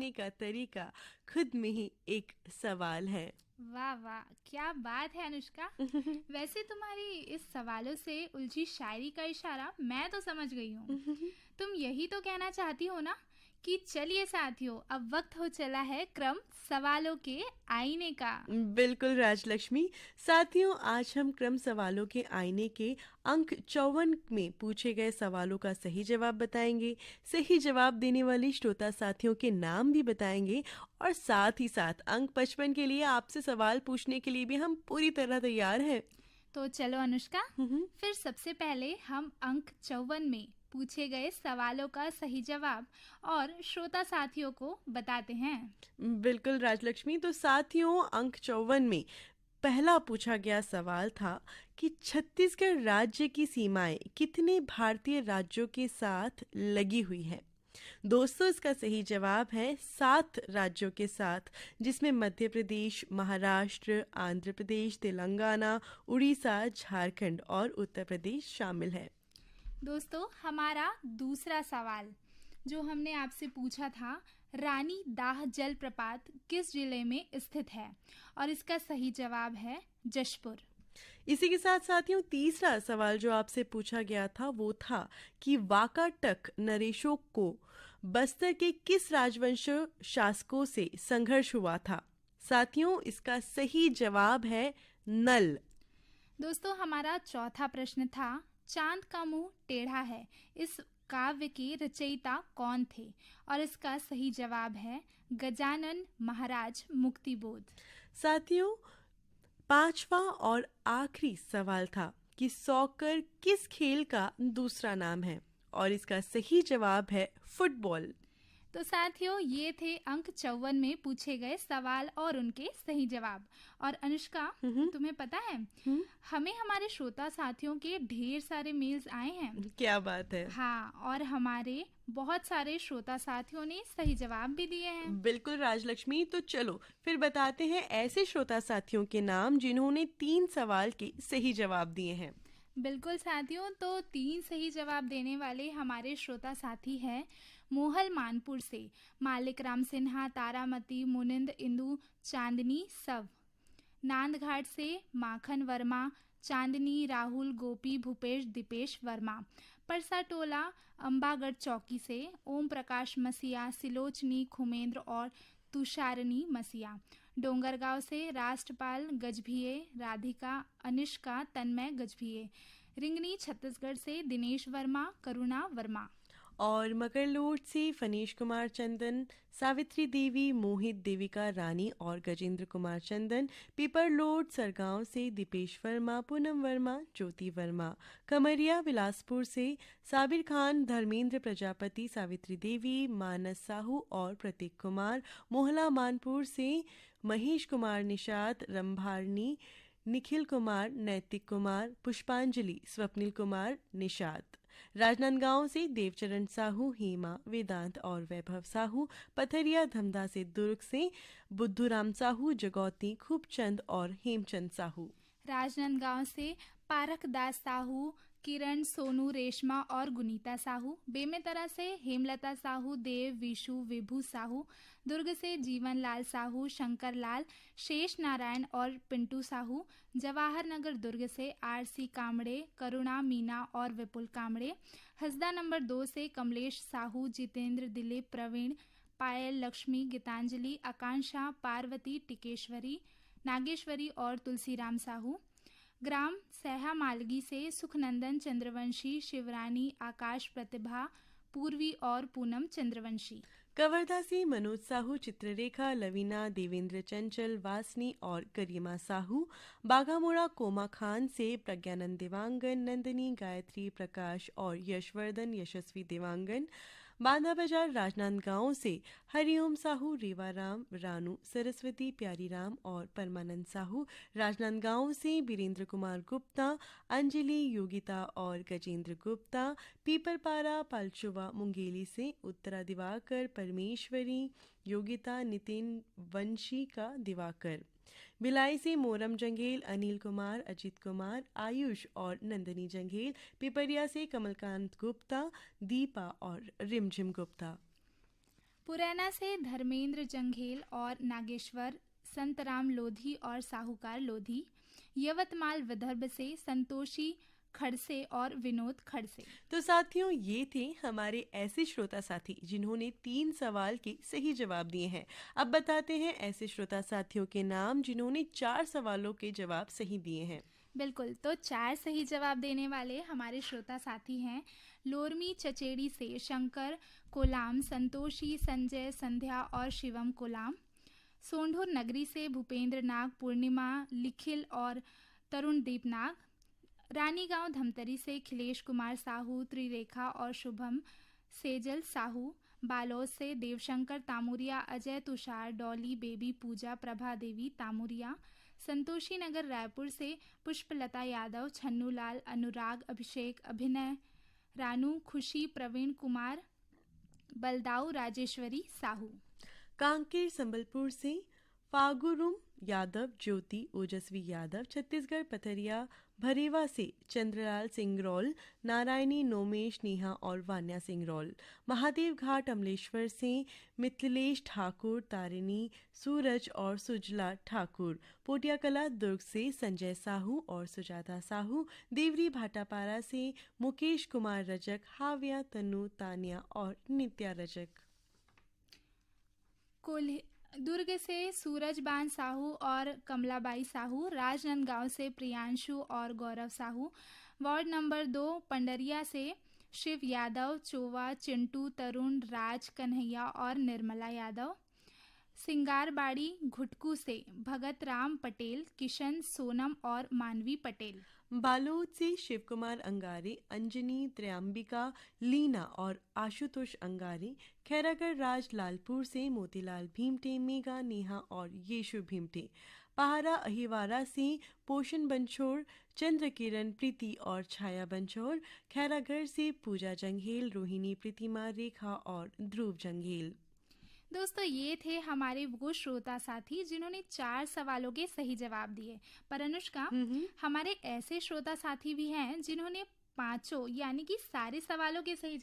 पूछने का तरीका खुद में ही एक सवाल है। वाह वाह, क्या बात है अनुष्का। वैसे तुम्हारी इस सवालों से उलझी शायरी का इशारा मैं तो समझ गई हूँ। तुम यही तो कहना चाहती हो ना कि चलिए साथियों, अब वक्त हो चला है क्रम सवालों के आईने का। बिल्कुल राजलक्ष्मी। साथियों, आज हम क्रम सवालों के आईने के अंक 54 में पूछे गए सवालों का सही जवाब बताएंगे। सही जवाब देने वाले श्रोता साथियों के नाम भी बताएंगे और साथ ही साथ अंक 55 के लिए आपसे सवाल पूछने के लिए भी हम पूरी तरह तैयार हैं। तो चलो अनुष्का, फिर सबसे पहले हम अंक 54 में पूछे गए सवालों का सही जवाब और श्रोता साथियों को बताते हैं। बिल्कुल राजलक्ष्मी। तो साथियों, अंक 54 में पहला पूछा गया सवाल था कि छत्तीसगढ़ राज्य की सीमाएं कितने भारतीय राज्यों के साथ लगी हुई हैं। दोस्तों, इसका सही जवाब है 7 राज्यों के साथ, जिसमें मध्य प्रदेश, महाराष्ट्र, आंध्र प्रदेश, तेलंगाना, उड़ीसा, झारखंड और उत्तर प्रदेश शामिल है। दोस्तों, हमारा दूसरा सवाल जो हमने आपसे पूछा था, रानी दाह जलप्रपात किस जिले में स्थित है? और इसका सही जवाब है जशपुर। इसी के साथ साथियों, तीसरा सवाल जो आपसे पूछा गया था वो था कि वाकाटक नरेशों को बस्तर के किस राजवंश शासकों से संघर्ष हुआ था? साथियों, इसका सही जवाब है नल। दोस्तों, हमारा चौथा प्रश्न था, चांद का मुंह टेढ़ा है, इस काव्य के रचयिता कौन थे? और इसका सही जवाब है गजानन महाराज मुक्तिबोध। साथियों, पांचवा और आखिरी सवाल था कि सॉकर किस खेल का दूसरा नाम है? और इसका सही जवाब है फुटबॉल। तो साथियों, ये थे अंक 54 में पूछे गए सवाल और उनके सही जवाब। और अनुष्का, तुम्हें पता है, हमें हमारे श्रोता साथियों के ढेर सारे मेल्स आए हैं। क्या बात है। हाँ, और हमारे बहुत सारे श्रोता साथियों ने सही जवाब भी दिए हैं। बिल्कुल राजलक्ष्मी। तो चलो फिर बताते हैं ऐसे श्रोता साथियों के नाम जिन्होंने 3 सवाल के सही जवाब दिए हैं। बिल्कुल साथियों, तो 3 सही जवाब देने वाले हमारे श्रोता साथी हैं मोहल मानपुर से मालिक राम सिन्हा, तारामती, मुनिंद, इंदु, चांदनी सब। नांदघाट से माखन वर्मा, चांदनी, राहुल, गोपी, भूपेश, दीपेश वर्मा। परसा टोला अंबागढ़ चौकी से ओम प्रकाश मसीहा, सिलोचनी, खुमेंद्र और तुषारनी मसीहा। डोंगरगांव से राष्ट्रपाल गजभिये, राधिका, अनिष्का, तन्मय गजभिये। रिंगनी छत्तीसगढ़ से दिनेश वर्मा, करुणा वर्मा। और मकरलोड से फनीश कुमार चंदन, सावित्री देवी, मोहित देविका रानी और गजेंद्र कुमार चंदन। पीपरलोड सरगांव से दीपेश वर्मा, पूनम वर्मा, ज्योति वर्मा। कमरिया बिलासपुर से साबिर खान, धर्मेंद्र प्रजापति, सावित्री देवी, मानस साहू और प्रतीक कुमार। मोहला मानपुर से महेश कुमार निषाद, रंभारनी, निखिल कुमार, नैतिक कुमार, पुष्पांजलि, स्वप्निल कुमार निषाद। राजनांदगांव से देवचरण साहू, हेमा, वेदांत और वैभव साहू। पथरिया धमधा से दुर्ग से बुद्धूराम साहू, जगौती, खूबचंद और हेमचंद साहू। राजनांदगांव से पारख दास साहू, किरण, सोनू, रेशमा और गुनीता साहू। बेमेतरा से हेमलता साहू, देव, विशु, विभू साहू। दुर्ग से जीवन लाल साहू, शंकर लाल, शेष नारायण और पिंटू साहू। जवाहर नगर दुर्ग से आरसी कामड़े, करुणा, मीना और विपुल कामड़े। हसदा नंबर 2 से कमलेश साहू, जितेंद्र, दिलीप, प्रवीण, पायल, लक्ष्मी, गीतांजलि, आकांक्षा, पार्वती, टिकेश्वरी, नागेश्वरी और तुलसीराम साहू। ग्राम सहा मालगी से सुखनंदन चंद्रवंशी, शिवरानी, आकाश, प्रतिभा, पूर्वी और पूनम चंद्रवंशी। कवर्धा से मनोज साहू, चित्ररेखा, लवीना, देवेंद्र चंचल, वासनी और करीमा साहू। बाघामोड़ा कोमा खान से प्रज्ञानंद देवांगन, नंदिनी, गायत्री, प्रकाश और यशवर्धन यशस्वी देवांगन। बांधा बाजार राजनांदगांव से हरिओम साहू, रेवाराम, रानू, सरस्वती, प्यारीराम और परमानंद साहू। राजनांदगांव से बीरेंद्र कुमार गुप्ता, अंजलि, योगिता और गजेंद्र गुप्ता। पीपरपारा पालचुवा मुंगेली से उत्तरा दिवाकर, परमेश्वरी, योगिता, नितिन, वंशी का दिवाकर। भिलाई से मोरम जंगेल, अनिल कुमार, अजित कुमार, आयुष और नंदनी जंगेल। पिपरिया से कमलकांत गुप्ता, दीपा और रिमझिम गुप्ता। पुरैना से धर्मेंद्र जंघेल और नागेश्वर, संतराम लोधी और साहूकार लोधी। यवतमाल विदर्भ से संतोषी खड़से और विनोद खड़से। तो साथियों, ये थे हमारे ऐसे श्रोता साथी जिन्होंने 3 सवाल के सही जवाब दिए हैं। अब बताते हैं ऐसे श्रोता साथियों के नाम जिन्होंने 4 सवालों के जवाब सही दिए हैं। बिल्कुल, तो 4 सही जवाब देने वाले हमारे श्रोता साथी हैं लोरमी चचेड़ी से शंकर कोलाम, संतोषी, संजय, संध्या और शिवम कोलाम। सोंढूर नगरी से भूपेंद्र नाग, पूर्णिमा, लिखिल और तरुणदीप नाग। रानीगांव धमतरी से खिलेश कुमार साहू, त्रिरेखा और शुभम सेजल साहू। बालोद से देवशंकर तामुरिया, अजय तुषार, डॉली, बेबी, पूजा, प्रभा देवी तामुरिया। संतोषी नगर रायपुर से पुष्पलता यादव, छन्नूलाल, अनुराग, अभिषेक, अभिनय, रानू, खुशी, प्रवीण कुमार, बलदाऊ, राजेश्वरी साहू। कांकेर संबलपुर से फागुरुम यादव, ज्योति, ओजस्वी यादव। छत्तीसगढ़ पथरिया भरेवा से चंद्रलाल सिंगरौल, नारायणी, नोमेश, नेहा और वान्या सिंगरौल। महादेव घाट अमलेश्वर से मिथिलेश ठाकुर, तारिणी, सूरज और सुजला ठाकुर। पोटियाकला दुर्ग से संजय साहू और सुजाता साहू। देवरी भाटापारा से मुकेश कुमार रजक, हाविया, तनु, तानिया और नित्या रजक। दुर्ग से सूरजबान साहू और कमलाबाई साहू। राजनांदगांव से प्रियांशु और गौरव साहू। वार्ड नंबर 2 पंडरिया से शिव यादव, चोवा, चिंटू, तरुण, राज, कन्हैया और निर्मला यादव। सिंगारबाड़ी घुटकू से भगत राम पटेल, किशन, सोनम और मानवी पटेल। बालोद से शिव कुमार अंगारे, अंजनी, त्रयंबिका, लीना और आशुतोष अंगारे। खैरागढ़ राज लालपुर से मोतीलाल भीमटे, मेघा, नेहा और येशु भीमटे। पहाड़ा अहिवारा से पोषण बंछोड़, चंद्र किरण, प्रीति और छाया बंछोड़। खैरागढ़ से पूजा जंघेल, रोहिणी, प्रतिमा, रेखा और ध्रुव जंघेल। दोस्तों, ये थे हमारे वो श्रोता साथी जिन्होंने 4 सवालों के सही जवाब दिए। पर अनुष्का, हमारे ऐसे श्रोता साथी भी हैं जिन्होंने 5 यानी कि सारे सवालों के सही